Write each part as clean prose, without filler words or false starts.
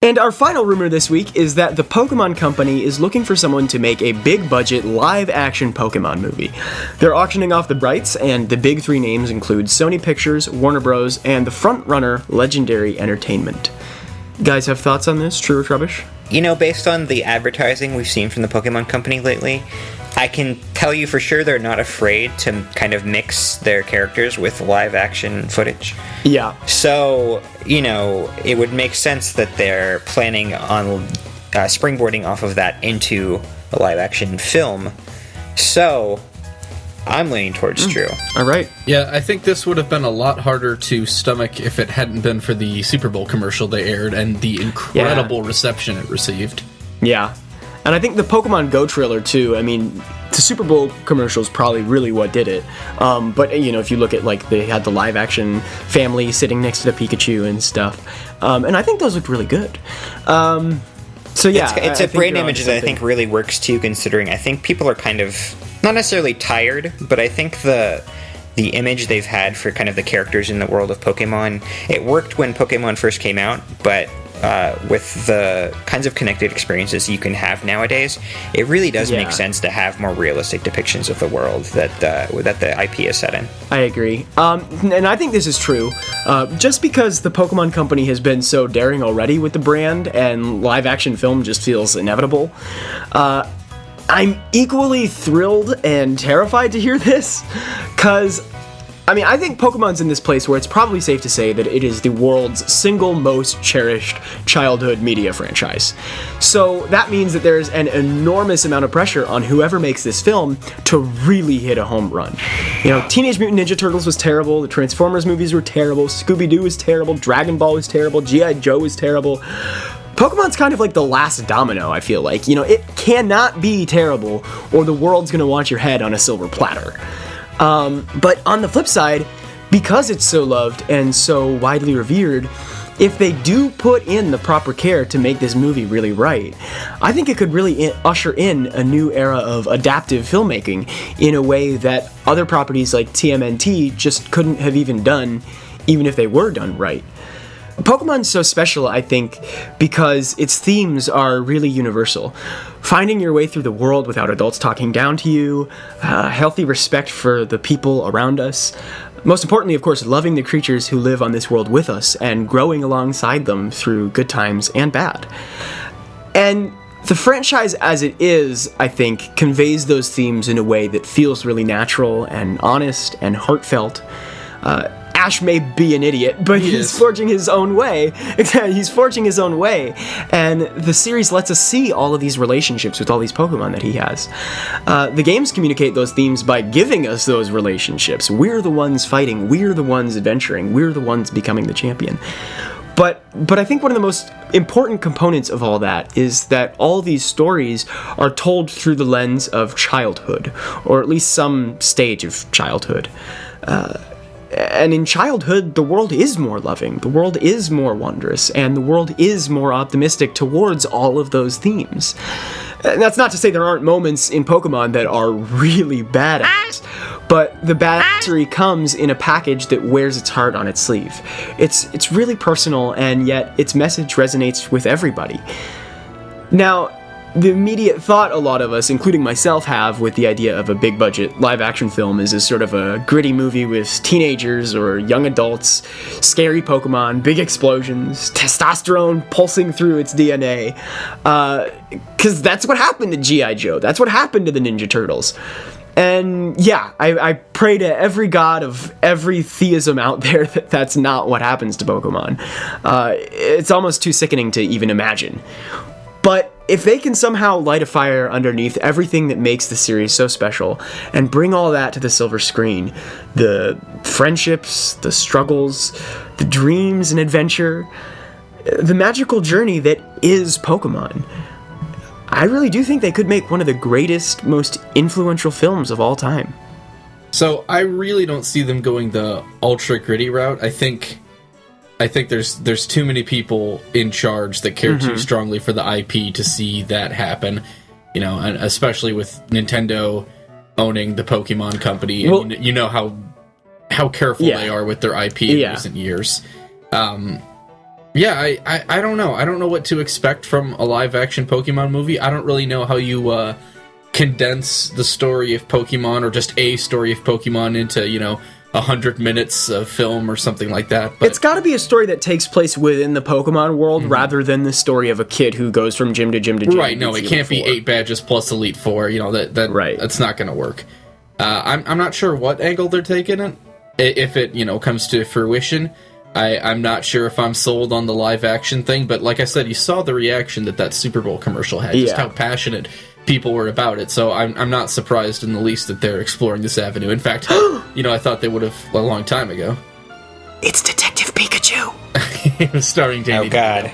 And our final rumor this week is that the Pokémon Company is looking for someone to make a big-budget, live-action Pokémon movie. They're auctioning off the rights, and the big three names include Sony Pictures, Warner Bros., and the front-runner, Legendary Entertainment. Guys have thoughts on this, true or rubbish? You know, based on the advertising we've seen from the Pokémon Company lately, I can tell you for sure they're not afraid to kind of mix their characters with live-action footage. Yeah. So, you know, it would make sense that they're planning on springboarding off of that into a live-action film. So, I'm leaning towards true. All right. Yeah, I think this would have been a lot harder to stomach if it hadn't been for the Super Bowl commercial they aired and the incredible reception it received. Yeah. And I think the Pokemon Go trailer, too, I mean, the Super Bowl commercial is probably really what did it. But, you know, if you look at, like, they had the live-action family sitting next to the Pikachu and stuff. And I think those looked really good. So, yeah. It's a brain image that I think really works, too, considering I think people are kind of, not necessarily tired, but I think the image they've had for kind of the characters in the world of Pokemon, it worked when Pokemon first came out, but with the kinds of connected experiences you can have nowadays, it really does make sense to have more realistic depictions of the world that the IP is set in. I agree. And I think this is true. Just because the Pokemon Company has been so daring already with the brand and live-action film just feels inevitable, I'm equally thrilled and terrified to hear this, because I mean, I think Pokemon's in this place where it's probably safe to say that it is the world's single most cherished childhood media franchise. So that means that there's an enormous amount of pressure on whoever makes this film to really hit a home run. You know, Teenage Mutant Ninja Turtles was terrible, the Transformers movies were terrible, Scooby-Doo was terrible, Dragon Ball was terrible, G.I. Joe was terrible. Pokemon's kind of like the last domino, I feel like. You know, it cannot be terrible, or the world's gonna want your head on a silver platter. But on the flip side, because it's so loved and so widely revered, if they do put in the proper care to make this movie really right, I think it could really usher in a new era of adaptive filmmaking in a way that other properties like TMNT just couldn't have even done, even if they were done right. Pokemon's so special, I think, because its themes are really universal. Finding your way through the world without adults talking down to you, healthy respect for the people around us, most importantly, of course, loving the creatures who live on this world with us and growing alongside them through good times and bad. And the franchise as it is, I think, conveys those themes in a way that feels really natural and honest and heartfelt. Ash may be an idiot, but he's forging his own way. He's forging his own way. And the series lets us see all of these relationships with all these Pokemon that he has. The games communicate those themes by giving us those relationships. We're the ones fighting. We're the ones adventuring. We're the ones becoming the champion. But I think one of the most important components of all that is that all these stories are told through the lens of childhood, or at least some stage of childhood. And in childhood, the world is more loving, the world is more wondrous, and the world is more optimistic towards all of those themes. And that's not to say there aren't moments in Pokemon that are really badass, but the badassery comes in a package that wears its heart on its sleeve. It's really personal, and yet its message resonates with everybody. Now, the immediate thought a lot of us, including myself, have with the idea of a big-budget live-action film is as sort of a gritty movie with teenagers or young adults, scary Pokemon, big explosions, testosterone pulsing through its DNA. Because that's what happened to G.I. Joe. That's what happened to the Ninja Turtles. And yeah, I pray to every god of every theism out there that that's not what happens to Pokemon. It's almost too sickening to even imagine. But if they can somehow light a fire underneath everything that makes the series so special and bring all that to the silver screen, the friendships, the struggles, the dreams and adventure, the magical journey that is Pokemon, I really do think they could make one of the greatest, most influential films of all time. So I really don't see them going the ultra gritty route. I think there's too many people in charge that care too strongly for the IP to see that happen, you know, and especially with Nintendo owning the Pokemon Company, and well, you know how careful they are with their IP in recent years. Yeah, I don't know. I don't know what to expect from a live-action Pokemon movie. I don't really know how you condense the story of Pokemon, or just a story of Pokemon, into, 100 minutes of film or something like that. But it's got to be a story that takes place within the Pokemon world, rather than the story of a kid who goes from gym to gym to gym. Right, no, it can't be 8 badges plus Elite Four. Right. That's not going to work. I'm not sure what angle they're taking it. If it, comes to fruition, I'm not sure if I'm sold on the live action thing, but like I said, you saw the reaction that Super Bowl commercial had, just how passionate people were about it, so I'm not surprised in the least that they're exploring this avenue. In fact, I thought they would have a long time ago. It's Detective Pikachu! It was starring Danny. Oh, God.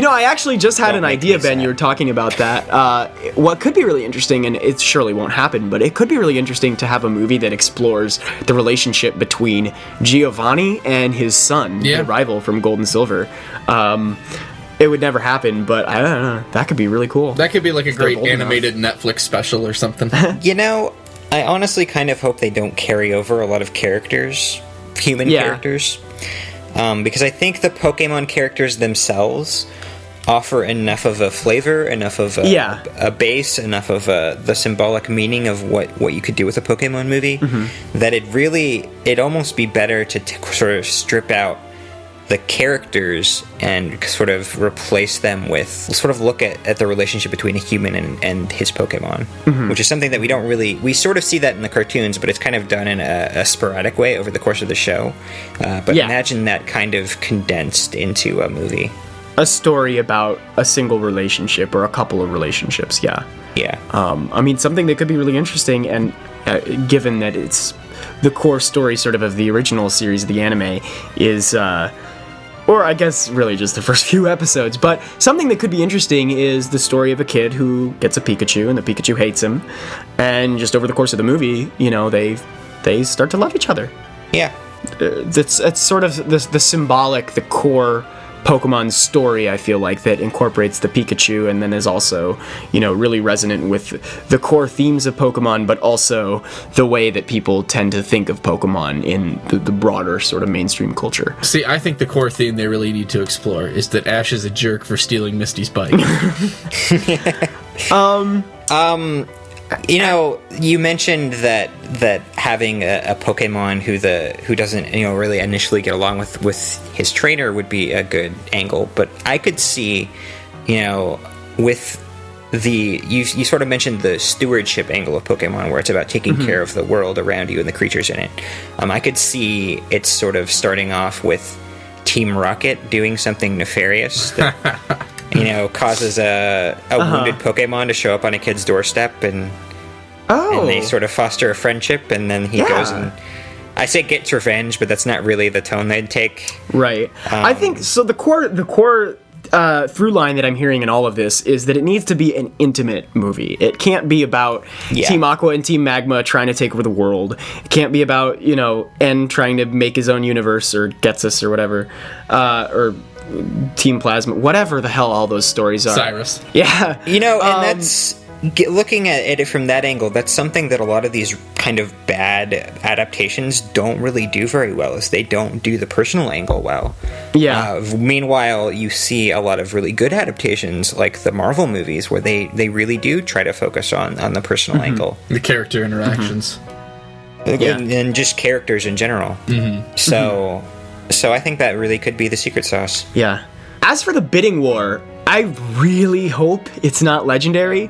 I actually just had an idea, Ben, you were talking about that. What could be really interesting, and it surely won't happen, but it could be really interesting to have a movie that explores the relationship between Giovanni and his son, the rival from Gold and Silver. It would never happen, but I don't know. That could be really cool. That could be like a great animated Netflix special or something. I honestly kind of hope they don't carry over a lot of characters, human characters, because I think the Pokemon characters themselves offer enough of a flavor, enough of a base, enough of the symbolic meaning of what you could do with a Pokemon movie, that it'd almost be better to sort of strip out the characters and sort of replace them with, sort of look at the relationship between a human and his Pokemon, which is something that we sort of see that in the cartoons, but it's kind of done in a sporadic way over the course of the show. But imagine that kind of condensed into a movie. A story about a single relationship or a couple of relationships, yeah. Something that could be really interesting, and given that it's the core story sort of the original series of the anime is... or I guess really just the first few episodes, but something that could be interesting is the story of a kid who gets a Pikachu, and the Pikachu hates him, and just over the course of the movie, they start to love each other. Yeah. It's sort of the symbolic, the core Pokemon story, I feel like, that incorporates the Pikachu and then is also, really resonant with the core themes of Pokemon, but also the way that people tend to think of Pokemon in the broader sort of mainstream culture. See, I think the core theme they really need to explore is that Ash is a jerk for stealing Misty's bike. You mentioned that having a Pokemon who doesn't really initially get along with his trainer would be a good angle, but I could see with you sort of mentioned the stewardship angle of Pokemon, where it's about taking care of the world around you and the creatures in it. I could see it sort of starting off with Team Rocket doing something nefarious that causes a wounded Pokemon to show up on a kid's doorstep, and they sort of foster a friendship, and then he goes and, I say gets revenge, but that's not really the tone they'd take. Right. I think so. The core through line that I'm hearing in all of this is that it needs to be an intimate movie. It can't be about Team Aqua and Team Magma trying to take over the world. It can't be about N trying to make his own universe, or Getsus or whatever, or Team Plasma, whatever the hell all those stories are. Cyrus. Yeah. And that's... looking at it from that angle, that's something that a lot of these kind of bad adaptations don't really do very well, is they don't do the personal angle well. Yeah. Meanwhile, you see a lot of really good adaptations, like the Marvel movies, where they really do try to focus on the personal angle. The character interactions. And just characters in general. So I think that really could be the secret sauce. Yeah. As for the bidding war, I really hope it's not Legendary,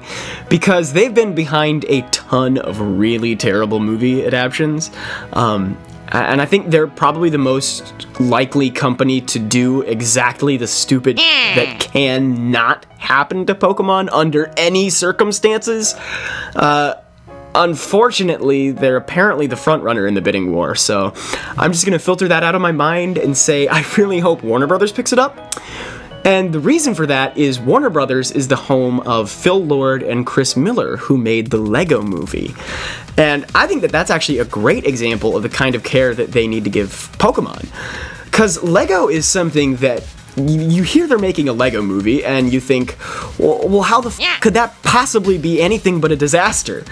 because they've been behind a ton of really terrible movie adaptions. And I think they're probably the most likely company to do exactly the stupid that cannot happen to Pokemon under any circumstances. Unfortunately, they're apparently the front runner in the bidding war, so I'm just going to filter that out of my mind and say I really hope Warner Brothers picks it up. And the reason for that is Warner Brothers is the home of Phil Lord and Chris Miller, who made the Lego Movie. And I think that that's actually a great example of the kind of care that they need to give Pokemon. Because Lego is something that you hear they're making a Lego movie, and you think, well how the could that possibly be anything but a disaster?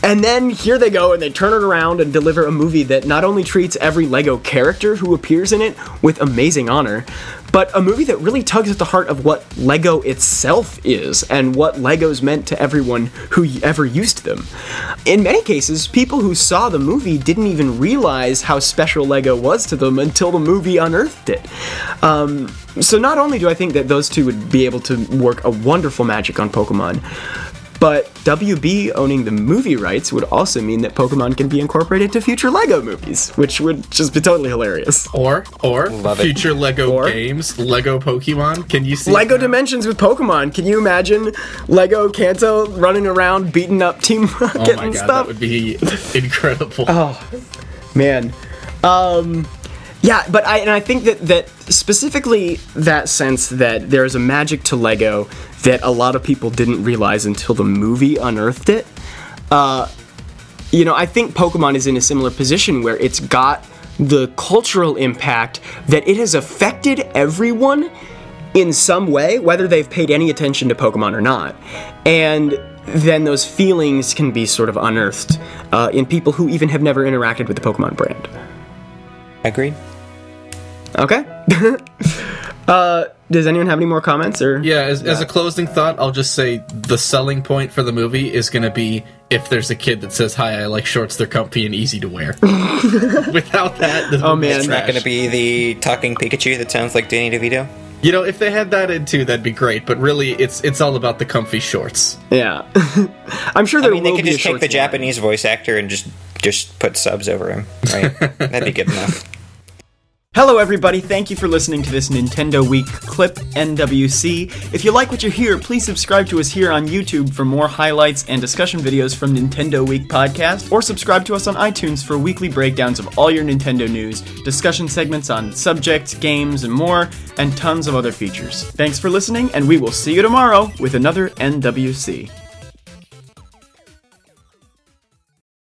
And then here they go and they turn it around and deliver a movie that not only treats every LEGO character who appears in it with amazing honor, but a movie that really tugs at the heart of what LEGO itself is and what LEGO's meant to everyone who ever used them. In many cases, people who saw the movie didn't even realize how special LEGO was to them until the movie unearthed it. So not only do I think that those two would be able to work a wonderful magic on Pokemon, but WB owning the movie rights would also mean that Pokemon can be incorporated to future LEGO movies, which would just be totally hilarious. Or Love future it. LEGO games, LEGO Pokemon. Can you see LEGO Dimensions with Pokemon. Can you imagine LEGO Kanto running around beating up Team Rocket Oh my and god, stuff? that would be incredible. Oh, man. Yeah, but I think that specifically that sense that there's a magic to LEGO that a lot of people didn't realize until the movie unearthed it. I think Pokemon is in a similar position where it's got the cultural impact that it has affected everyone in some way, whether they've paid any attention to Pokemon or not. And then those feelings can be sort of unearthed in people who even have never interacted with the Pokemon brand. Agreed. Okay. Does anyone have any more comments? Or Yeah, as a closing thought, I'll just say the selling point for the movie is going to be if there's a kid that says, "Hi, I like shorts, they're comfy and easy to wear." Without that, this movie is It's not trash. going to be the talking Pikachu that sounds like Danny DeVito. You know, if they had that in too, that'd be great. But really, it's all about the comfy shorts. Yeah. I'm sure there They will could be just a take short the Japanese voice actor and just put subs over him. Right? That'd be good enough. Hello everybody, thank you for listening to this Nintendo Week clip, NWC. If you like what you hear, please subscribe to us here on YouTube for more highlights and discussion videos from Nintendo Week podcast, or subscribe to us on iTunes for weekly breakdowns of all your Nintendo news, discussion segments on subjects, games, and more, and tons of other features. Thanks for listening, and we will see you tomorrow with another NWC.